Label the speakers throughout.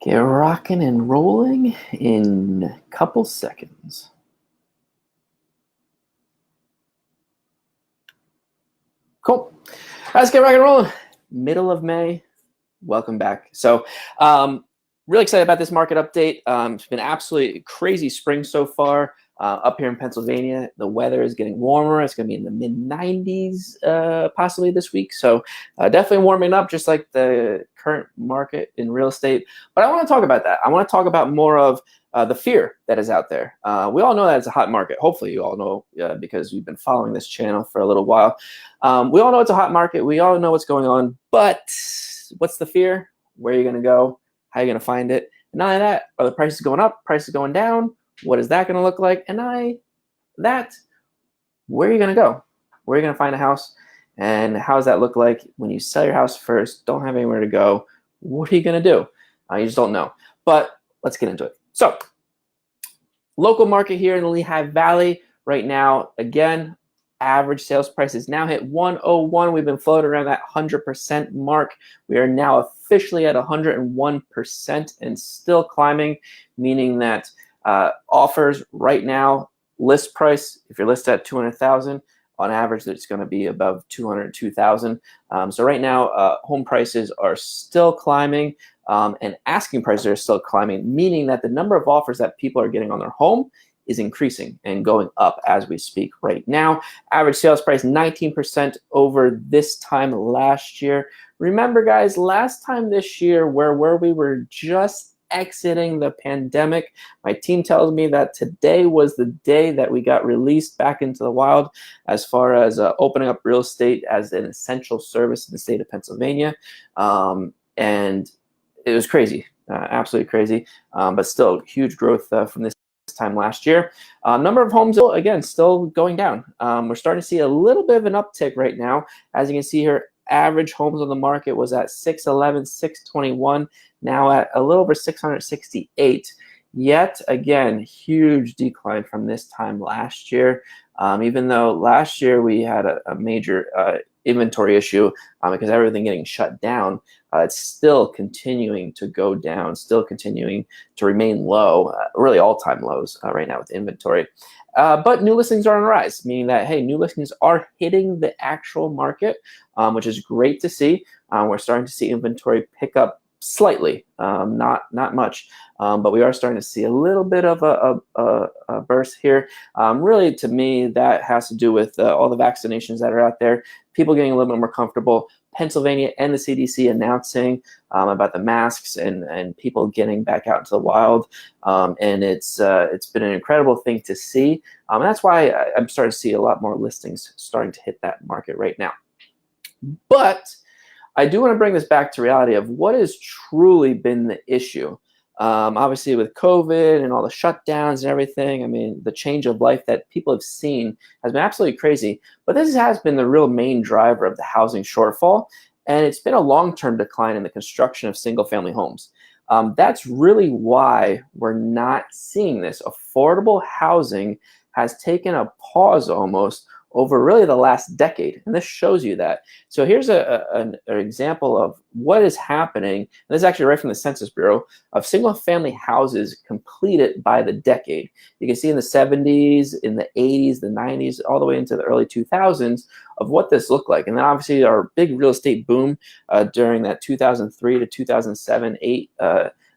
Speaker 1: Get rocking and rolling in a couple seconds. Cool. Let's get rocking and rolling. Middle of May. Welcome back. So, really excited about this market update. It's been absolutely crazy spring so far. Up here in Pennsylvania, the weather is getting warmer. It's going to be in the mid-90s possibly this week. So definitely warming up, just like the current market in real estate. But I want to talk about that. I want to talk about more of the fear that is out there. We all know that it's a hot market. Hopefully you all know because you've been following this channel for a little while. We all know it's a hot market. We all know what's going on. But what's the fear? Where are you going to go? How are you going to find it? And not only that, are the prices going up? Prices going down? What is that going to look like? And where are you going to go? Where are you going to find a house? And how does that look like when you sell your house first, don't have anywhere to go? What are you going to do? You just don't know. But let's get into it. So, local market here in the Lehigh Valley right now, again, average sales price is now hit 101. We've been floating around that 100% mark. We are now officially at 101% and still climbing, meaning that offers right now, list price, if you're listed at 200,000, on average, it's going to be above 202,000. So right now, home prices are still climbing, and asking prices are still climbing, meaning that the number of offers that people are getting on their home is increasing and going up as we speak right now. Average sales price 19% over this time last year. Remember, guys, last time this year, where we were just exiting the pandemic. My team tells me that today was the day that we got released back into the wild as far as opening up real estate as an essential service in the state of Pennsylvania. And it was crazy, absolutely crazy, but still huge growth from this time last year. Number of homes, again, still going down. We're starting to see a little bit of an uptick right now. As you can see here, average homes on the market was at 611, 621, now at a little over 668. Yet again, huge decline from this time last year. Even though last year we had a major inventory issue because everything getting shut down, it's still continuing to go down, still continuing to remain low, really all-time lows right now with inventory. But new listings are on the rise, meaning that, hey, new listings are hitting the actual market, which is great to see. We're starting to see inventory pick up slightly, not much, but we are starting to see a little bit of a burst here. Really, to me, that has to do with all the vaccinations that are out there, people getting a little bit more comfortable, Pennsylvania and the CDC announcing about the masks and people getting back out into the wild. And it's been an incredible thing to see. And that's why I'm starting to see a lot more listings starting to hit that market right now. But I do want to bring this back to reality of what has truly been the issue. Obviously, with COVID and all the shutdowns and everything, I mean, the change of life that people have seen has been absolutely crazy. But this has been the real main driver of the housing shortfall, and it's been a long-term decline in the construction of single-family homes. That's really why we're not seeing this. Affordable housing has taken a pause almost over really the last decade, and this shows you that. So here's an example of what is happening, and this is actually right from the Census Bureau, of single-family houses completed by the decade. You can see in the 70s, in the 80s, the 90s, all the way into the early 2000s of what this looked like. And then obviously our big real estate boom during that 2003 to 2007, 8,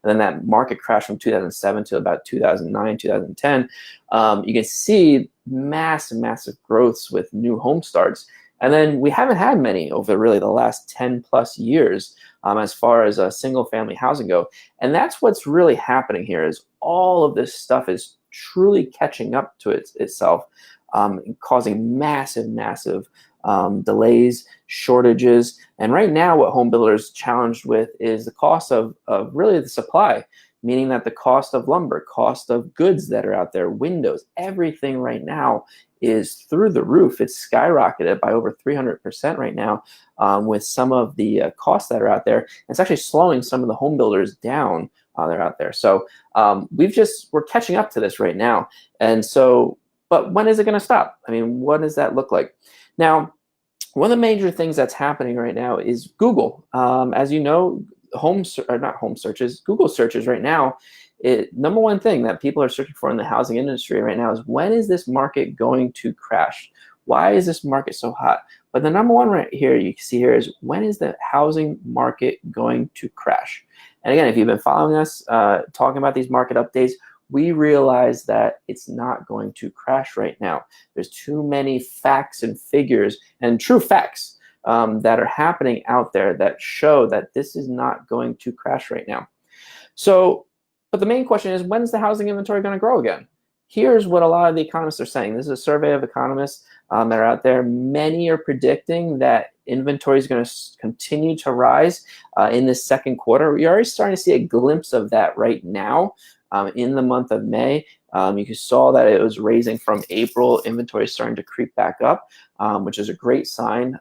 Speaker 1: and then that market crash from 2007 to about 2009, 2010, you can see massive growths with new home starts. And then we haven't had many over really the last 10 plus years as far as single family housing go. And that's what's really happening here is all of this stuff is truly catching up to itself, causing massive delays, shortages. And right now what home builders challenged with is the cost of really the supply, meaning that the cost of lumber, cost of goods that are out there, windows, everything right now is through the roof. It's skyrocketed by over 300% right now with some of the costs that are out there. It's actually slowing some of the home builders down that are out there. So we're catching up to this right now. And so, but when is it going to stop? I mean, what does that look like? Now, one of the major things that's happening right now is Google. As you know, not home searches, Google searches right now, number one thing that people are searching for in the housing industry right now is, when is this market going to crash? Why is this market so hot? But the number one right here, you can see here, is, when is the housing market going to crash? And again, if you've been following us talking about these market updates, we realize that it's not going to crash right now. There's too many facts and figures and true facts that are happening out there that show that this is not going to crash right now. So, but the main question is, when's the housing inventory going to grow again? Here's what a lot of the economists are saying. This is a survey of economists that are out there. Many are predicting that inventory is going to continue to rise in the second quarter. We're already starting to see a glimpse of that right now in the month of May. You saw that it was raising from April. Inventory is starting to creep back up, which is a great sign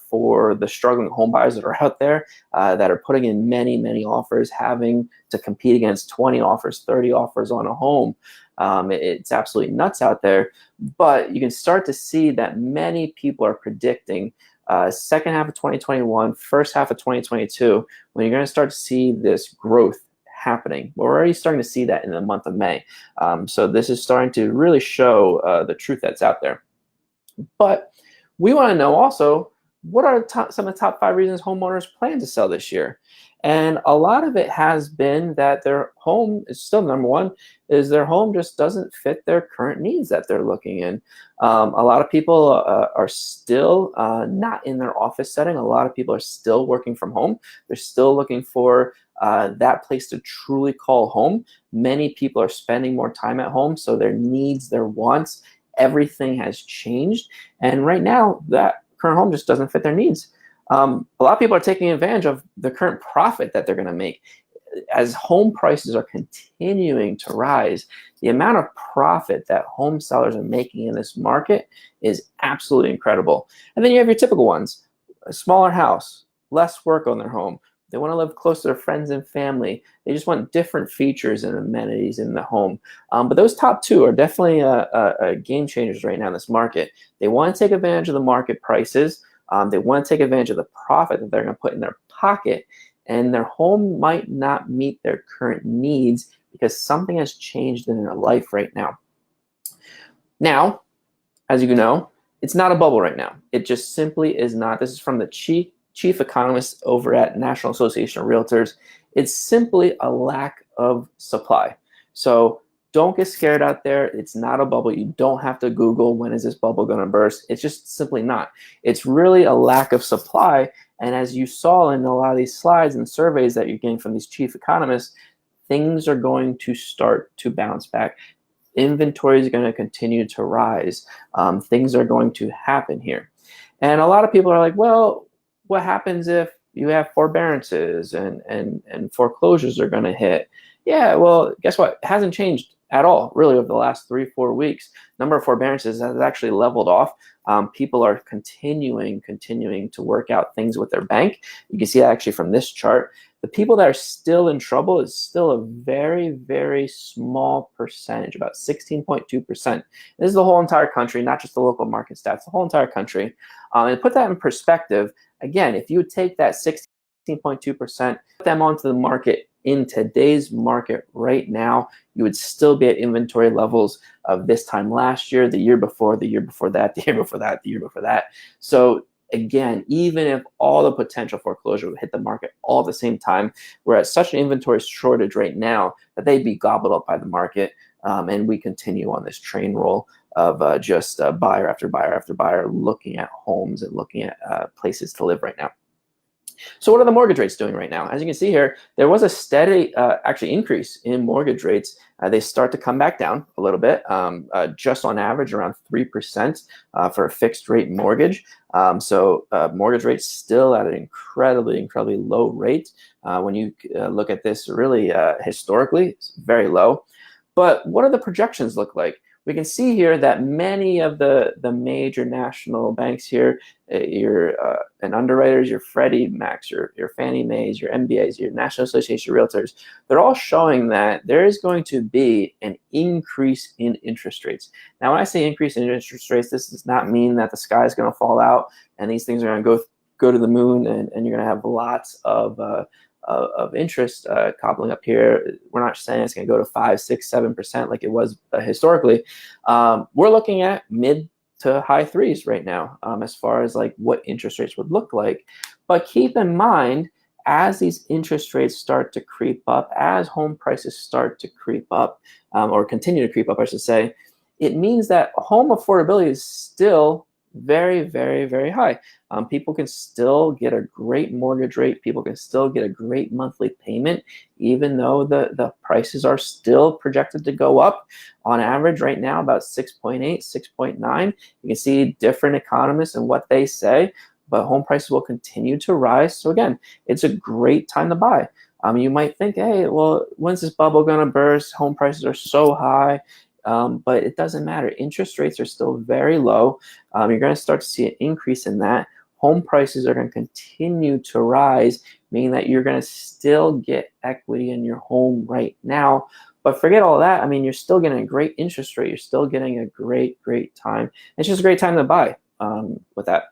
Speaker 1: for the struggling home buyers that are out there that are putting in many, many offers, having to compete against 20 offers, 30 offers on a home. It's absolutely nuts out there. But you can start to see that many people are predicting second half of 2021, first half of 2022, when you're going to start to see this growth happening. We're already starting to see that in the month of May. So this is starting to really show the truth that's out there. But we want to know also, what are some of the top 5 reasons homeowners plan to sell this year? And a lot of it has been that their home is still, number one, is their home just doesn't fit their current needs that they're looking in. A lot of people are still not in their office setting. A lot of people are still working from home. They're still looking for that place to truly call home. Many people are spending more time at home, so their needs, their wants, everything has changed. And right now, that current home just doesn't fit their needs. A lot of people are taking advantage of the current profit that they're going to make. As home prices are continuing to rise, the amount of profit that home sellers are making in this market is absolutely incredible. And then you have your typical ones: a smaller house, less work on their home. They want to live close to their friends and family. They just want different features and amenities in the home. But those top 2 are definitely game changers right now in this market. They want to take advantage of the market prices. They want to take advantage of the profit that they're going to put in their pocket. And their home might not meet their current needs because something has changed in their life right now. Now, as you know, it's not a bubble right now. It just simply is not. This is from the chief economist over at National Association of Realtors. It's simply a lack of supply. So don't get scared out there. It's not a bubble. You don't have to Google, when is this bubble going to burst? It's just simply not. It's really a lack of supply. And as you saw in a lot of these slides and surveys that you're getting from these chief economists, things are going to start to bounce back. Inventory is going to continue to rise. Things are going to happen here. And a lot of people are like, well, what happens if you have forbearances and foreclosures are going to hit? Yeah, well, guess what? It hasn't changed at all, really, over the last 3-4 weeks. Number of forbearances has actually leveled off. People are continuing to work out things with their bank. You can see that actually from this chart. The people that are still in trouble is still a very, very small percentage, about 16.2%. This is the whole entire country, not just the local market stats, the whole entire country. And put that in perspective, again, if you would take that 16.2%, put them onto the market in today's market right now, you would still be at inventory levels of this time last year, the year before, the year before that, the year before that, the year before that. So again, even if all the potential foreclosure would hit the market all at the same time, we're at such an inventory shortage right now that they'd be gobbled up by the market. And we continue on this train roll of just buyer after buyer after buyer looking at homes and looking at places to live right now. So what are the mortgage rates doing right now? As you can see here, there was a steady actually increase in mortgage rates. They start to come back down a little bit, just on average around 3% for a fixed rate mortgage. So mortgage rates still at an incredibly low rate. When you look at this really historically, it's very low. But what do the projections look like? We can see here that many of the major national banks here, and underwriters, your Freddie Macs, your Fannie Mae's, your MBAs, your National Association of Realtors, they're all showing that there is going to be an increase in interest rates. Now, when I say increase in interest rates, this does not mean that the sky is going to fall out and these things are going to go to the moon and you're going to have lots of of interest cobbling up here. We're not saying it's going to go to 5, 6, 7% like it was historically. We're looking at mid to high threes right now as far as like what interest rates would look like. But keep in mind, as these interest rates start to creep up, as home prices start to creep up, or continue to creep up, I should say, it means that home affordability is still very, very, very high. People can still get a great mortgage rate. People can still get a great monthly payment, even though the prices are still projected to go up. On average right now, about 6.8, 6.9. You can see different economists and what they say, but home prices will continue to rise. So again, it's a great time to buy. You might think, hey, well, when's this bubble going to burst? Home prices are so high. But it doesn't matter. Interest rates are still very low. You're going to start to see an increase in that. Home prices are going to continue to rise, meaning that you're going to still get equity in your home right now. But forget all that. I mean, you're still getting a great interest rate. You're still getting a great, great time. It's just a great time to buy with that.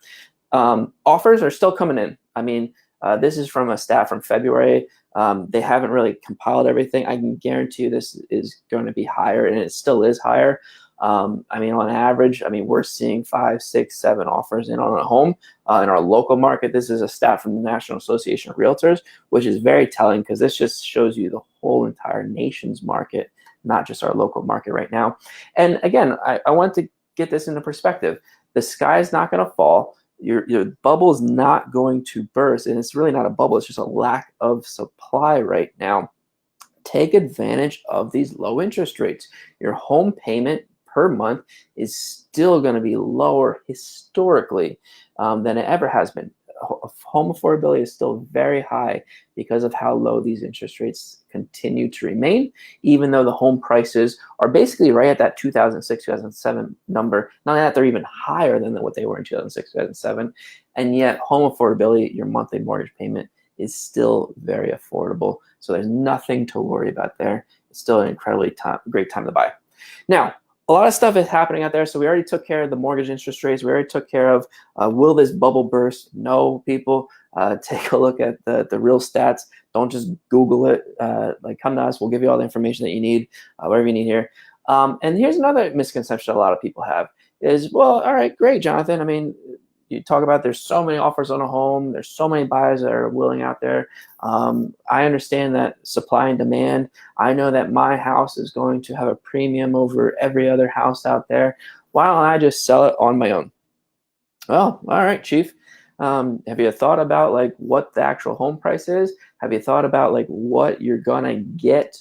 Speaker 1: Offers are still coming in. I mean, this is from a stat from February. They haven't really compiled everything. I can guarantee you this is going to be higher, and it still is higher. I mean, on average, I mean, we're seeing 5, 6, 7 offers in on a home in our local market. This is a stat from the National Association of Realtors, which is very telling because this just shows you the whole entire nation's market, not just our local market right now. And again, I want to get this into perspective. The sky's not going to fall. Your bubble is not going to burst, and it's really not a bubble. It's just a lack of supply right now. Take advantage of these low interest rates. Your home payment per month is still going to be lower historically than it ever has been. Home affordability is still very high because of how low these interest rates continue to remain, even though the home prices are basically right at that 2006, 2007 number. Not that they're even higher than what they were in 2006, 2007. And yet home affordability, your monthly mortgage payment, is still very affordable. So there's nothing to worry about there. It's still an incredibly great time to buy. Now, a lot of stuff is happening out there. So we already took care of the mortgage interest rates. We already took care of will this bubble burst? No, people. Take a look at the real stats. Don't just Google it. Like, come to us. We'll give you all the information that you need, whatever you need here. And here's another misconception a lot of people have is, well, all right, great, Jonathan. I mean, you talk about there's so many offers on a home. There's so many buyers that are willing out there. I understand that supply and demand. I know that my house is going to have a premium over every other house out there. Why don't I just sell it on my own? Well, all right, Chief. Have you thought about like what the actual home price is? Have you thought about like what you're gonna get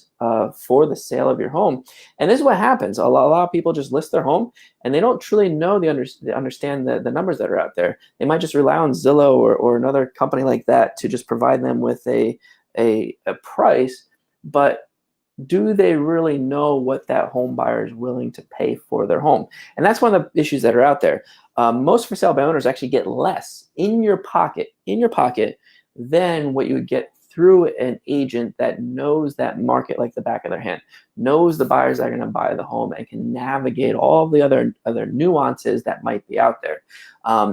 Speaker 1: for the sale of your home? And this is what happens. A lot of people just list their home and they don't truly know understand the numbers that are out there. They might just rely on Zillow or another company like that to just provide them with a price, but do they really know what that home buyer is willing to pay for their home? And that's one of the issues that are out there. Most for sale by owners actually get less in your pocket than what you would get through an agent that knows that market like the back of their hand, knows the buyers that are going to buy the home, and can navigate all the other nuances that might be out there.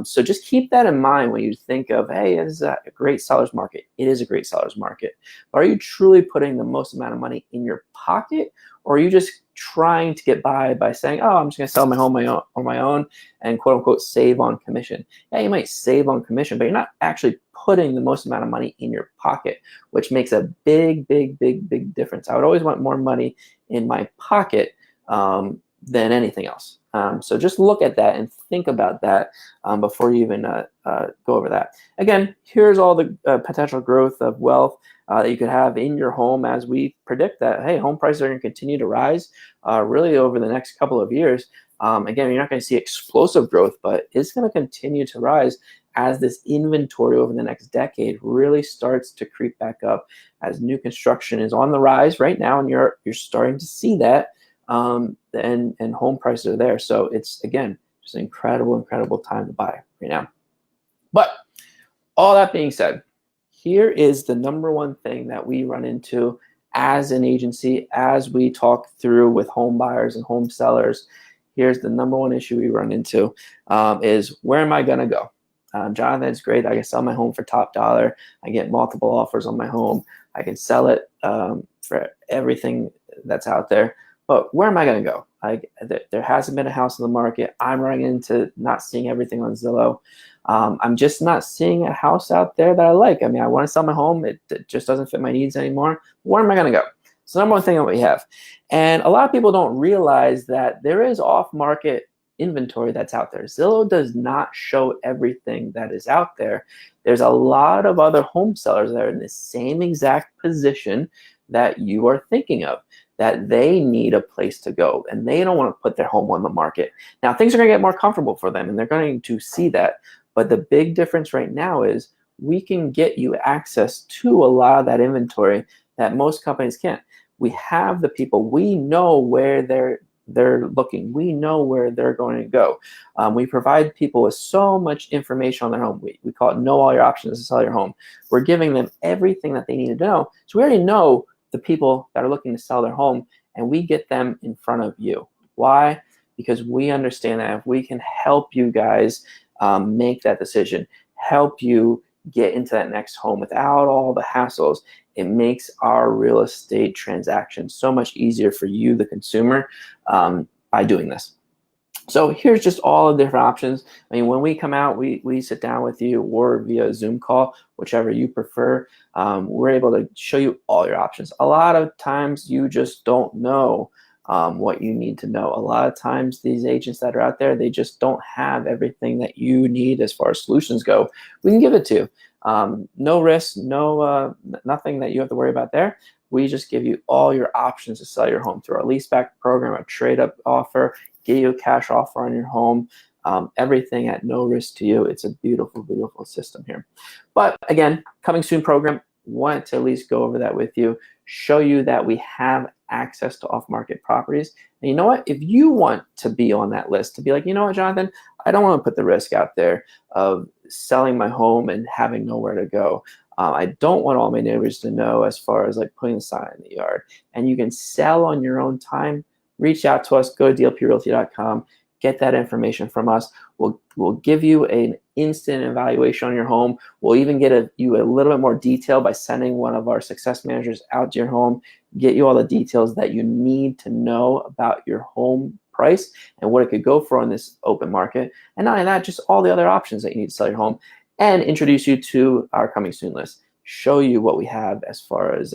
Speaker 1: So just keep that in mind when you think of, hey, this is a great seller's market. It is a great seller's market. But are you truly putting the most amount of money in your pocket, or are you just trying to get by saying, oh, I'm just going to sell my home on my own and quote unquote save on commission? Yeah, you might save on commission, but you're not actually putting the most amount of money in your pocket, which makes a big difference. I would always want more money in my pocket than anything else. So just look at that and think about that before you even go over that. Again, here's all the potential growth of wealth that you could have in your home as we predict that, hey, home prices are going to continue to rise really over the next couple of years. Again, you're not going to see explosive growth, but it's going to continue to rise as this inventory over the next decade really starts to creep back up, as new construction is on the rise right now, and you're starting to see that, and home prices are there. So it's, again, just an incredible time to buy right now. But all that being said, here is the number one thing that we run into as an agency, as we talk through with home buyers and home sellers. Here's the number one issue we run into is, where am I going to go? Jonathan, it's great. I can sell my home for top dollar. I get multiple offers on my home. I can sell it for everything that's out there. But where am I going to go? There hasn't been a house on the market. I'm running into not seeing everything on Zillow. I'm just not seeing a house out there that I like. I mean, I want to sell my home. It just doesn't fit my needs anymore. Where am I going to go? It's the number one thing that we have. And a lot of people don't realize that there is off-market inventory that's out there. Zillow does not show everything that is out there. There's a lot of other home sellers that are in the same exact position that you are thinking of, that they need a place to go and they don't want to put their home on the market. Now, things are going to get more comfortable for them and they're going to see that. But the big difference right now is we can get you access to a lot of that inventory that most companies can't. We have the people. We know where they're looking. We know where they're going to go. We provide people with so much information on their home. We call it know all your options to sell your home. We're giving them everything that they need to know. So we already know the people that are looking to sell their home, and we get them in front of you. Why? Because we understand that if we can help you guys make that decision, help you get into that next home without all the hassles, it makes our real estate transaction so much easier for you, the consumer, by doing this. So here's just all the different options. I mean, when we come out, we sit down with you or via Zoom call, whichever you prefer. We're able to show you all your options. A lot of times you just don't know what you need to know. A lot of times these agents that are out there, they just don't have everything that you need as far as solutions go. We can give it to you. No risk, nothing that you have to worry about there. We just give you all your options to sell your home through our Lease Back Program, a trade-up offer, get you a cash offer on your home, everything at no risk to you. It's a beautiful, beautiful system here. But again, coming soon program, wanted to at least go over that with you, show you that we have access to off-market properties. And you know what? If you want to be on that list, to be like, you know what, Jonathan, I don't want to put the risk out there of selling my home and having nowhere to go. I don't want all my neighbors to know as far as like putting a sign in the yard. And you can sell on your own time. Reach out to us, go to dlprealty.com, get that information from us. We'll give you an instant evaluation on your home. We'll even get you a little bit more detail by sending one of our success managers out to your home, get you all the details that you need to know about your home price and what it could go for on this open market. And not only that, just all the other options that you need to sell your home, and introduce you to our coming soon list. Show you what we have as far as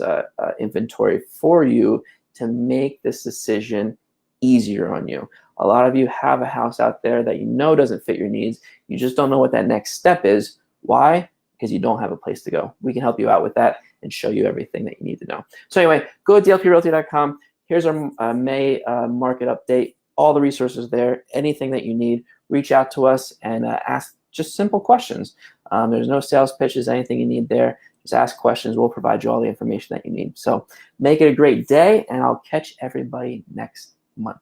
Speaker 1: inventory for you to make this decision easier on you. A lot of you have a house out there that you know doesn't fit your needs. You just don't know what that next step is. Why? Because you don't have a place to go. We can help you out with that and show you everything that you need to know. So anyway, go to dlprealty.com. Here's our May market update. All the resources there. Anything that you need, reach out to us and ask just simple questions. There's no sales pitches, anything you need there. Just ask questions. We'll provide you all the information that you need. So make it a great day, and I'll catch everybody next month.